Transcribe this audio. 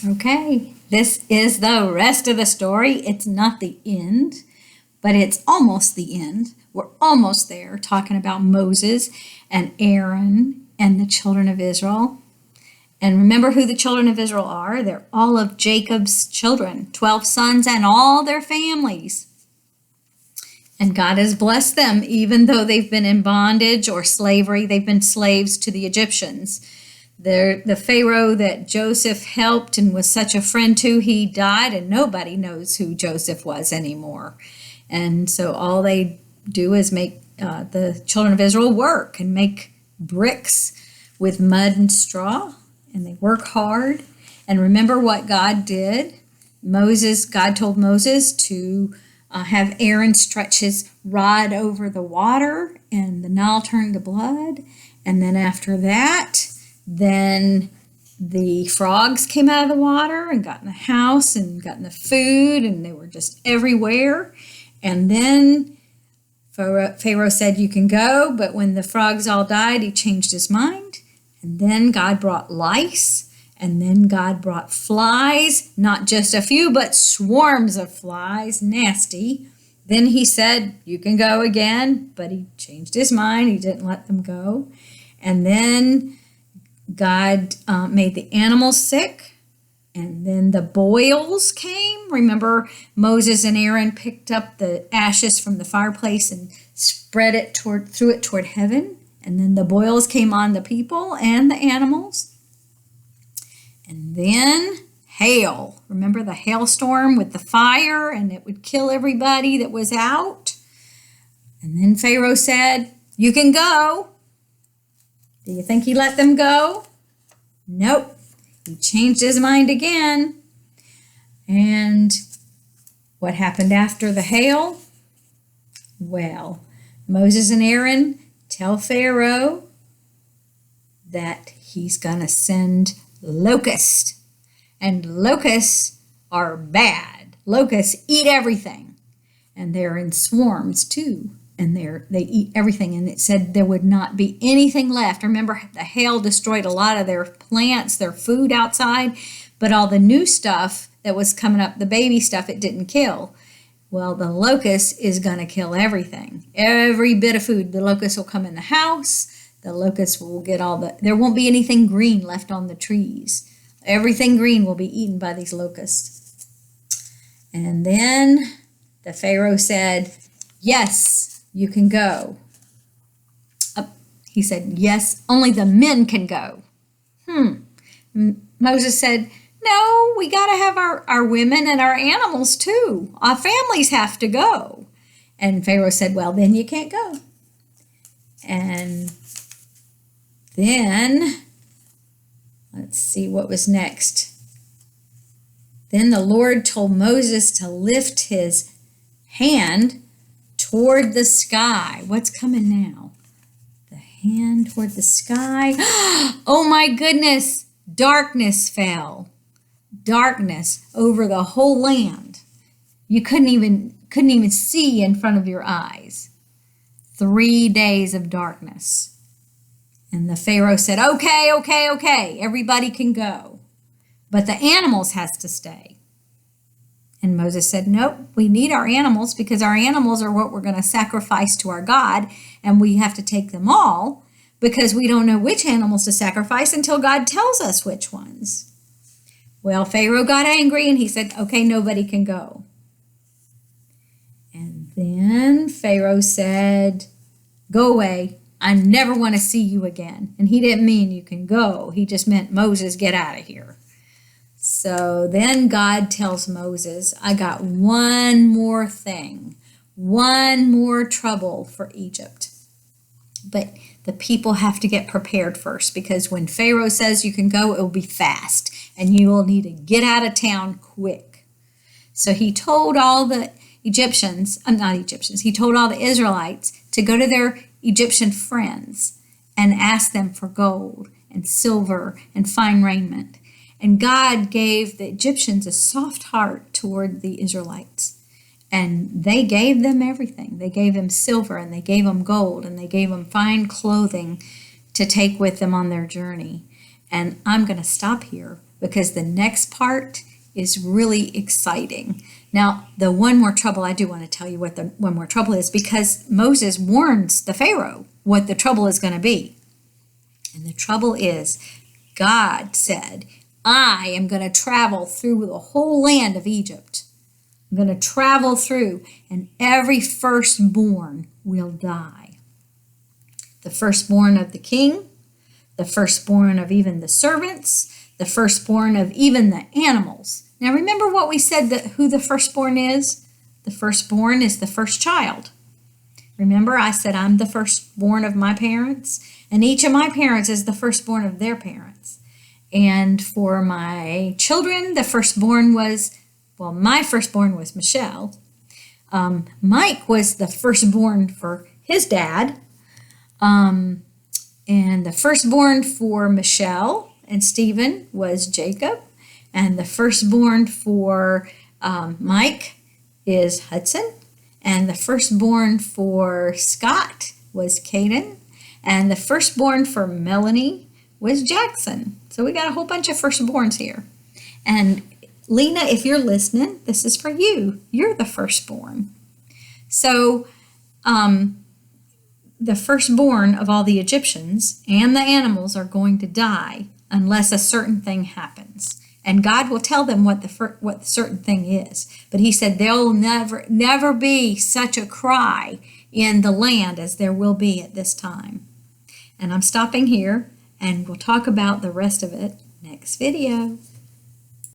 Okay, this is the rest of the story. It's not the end, but it's almost the end. We're almost there talking about Moses and Aaron and the children of Israel. And remember who the children of Israel are. They're all of Jacob's children, 12 sons and all their families. And God has blessed them, even though they've been in bondage or slavery. They've been slaves to the Egyptians. The Pharaoh that Joseph helped and was such a friend to, he died, and nobody knows who Joseph was anymore. And so all they do is make the children of Israel work and make bricks with mud and straw, and they work hard. And remember what God did. God told Moses to have Aaron stretch his rod over the water, and the Nile turned to blood. And then after that, then the frogs came out of the water and got in the house and got in the food, and they were just everywhere. And then Pharaoh said, "You can go," but when the frogs all died, he changed his mind. And then God brought lice, and then God brought flies, not just a few, but swarms of flies, nasty. Then he said, "You can go again," but he changed his mind. He didn't let them go. And then God made the animals sick, and then the boils came. Remember, Moses and Aaron picked up the ashes from the fireplace and spread it threw it toward heaven, and then the boils came on the people and the animals. And then hail. Remember the hailstorm with the fire, and it would kill everybody that was out. And then Pharaoh said, "You can go." Do you think he let them go? Nope. He changed his mind again. And what happened after the hail? Well, Moses and Aaron tell Pharaoh that he's going to send locusts. And locusts are bad. Locusts eat everything. And they're in swarms too. And they eat everything. And it said there would not be anything left. Remember, the hail destroyed a lot of their plants, their food outside, but all the new stuff that was coming up, the baby stuff, it didn't kill. Well, the locust is going to kill everything. Every bit of food. The locust will come in the house. The locust will get there won't be anything green left on the trees. Everything green will be eaten by these locusts. And then the Pharaoh said, "Yes, you can go." He said, "Yes, only the men can go." Moses said, "No, we got to have our women and our animals too. Our families have to go." And Pharaoh said, "Well, then you can't go." And then, let's see what was next. Then the Lord told Moses to lift his hand toward the sky. What's coming now? The hand toward the sky. Oh my goodness. Darkness fell. Darkness over the whole land. You couldn't even see in front of your eyes. 3 days of darkness. And the Pharaoh said, okay, everybody can go. But the animals has to stay. And Moses said, "Nope, we need our animals because our animals are what we're going to sacrifice to our God, and we have to take them all because we don't know which animals to sacrifice until God tells us which ones." Well, Pharaoh got angry and he said, "Okay, nobody can go." And then Pharaoh said, "Go away. I never want to see you again." And he didn't mean you can go. He just meant, "Moses, get out of here." So then God tells Moses, "I got one more thing, one more trouble for Egypt. But the people have to get prepared first, because when Pharaoh says you can go, it will be fast, and you will need to get out of town quick." So he told all the he told all the Israelites to go to their Egyptian friends and ask them for gold and silver and fine raiment. And God gave the Egyptians a soft heart toward the Israelites. And they gave them everything. They gave them silver, and they gave them gold, and they gave them fine clothing to take with them on their journey. And I'm going to stop here because the next part is really exciting. Now, the one more trouble, I do want to tell you what the one more trouble is, because Moses warns the Pharaoh what the trouble is going to be. And the trouble is, God said, I am going to travel through the whole land of Egypt. I'm going to travel through, and every firstborn will die. The firstborn of the king, the firstborn of even the servants, the firstborn of even the animals. Now remember what we said, that who the firstborn is? The firstborn is the first child. Remember I said I'm the firstborn of my parents, and each of my parents is the firstborn of their parents. And for my children, the firstborn was, well, my firstborn was Michelle. Mike was the firstborn for his dad. And the firstborn for Michelle and Stephen was Jacob. And the firstborn for Mike is Hudson. And the firstborn for Scott was Caden. And the firstborn for Melanie was Jackson. So we got a whole bunch of firstborns here. And Lena, if you're listening, this is for you. You're the firstborn. So the firstborn of all the Egyptians and the animals are going to die unless a certain thing happens. And God will tell them what the certain thing is. But he said there'll never be such a cry in the land as there will be at this time. And I'm stopping here, and we'll talk about the rest of it next video.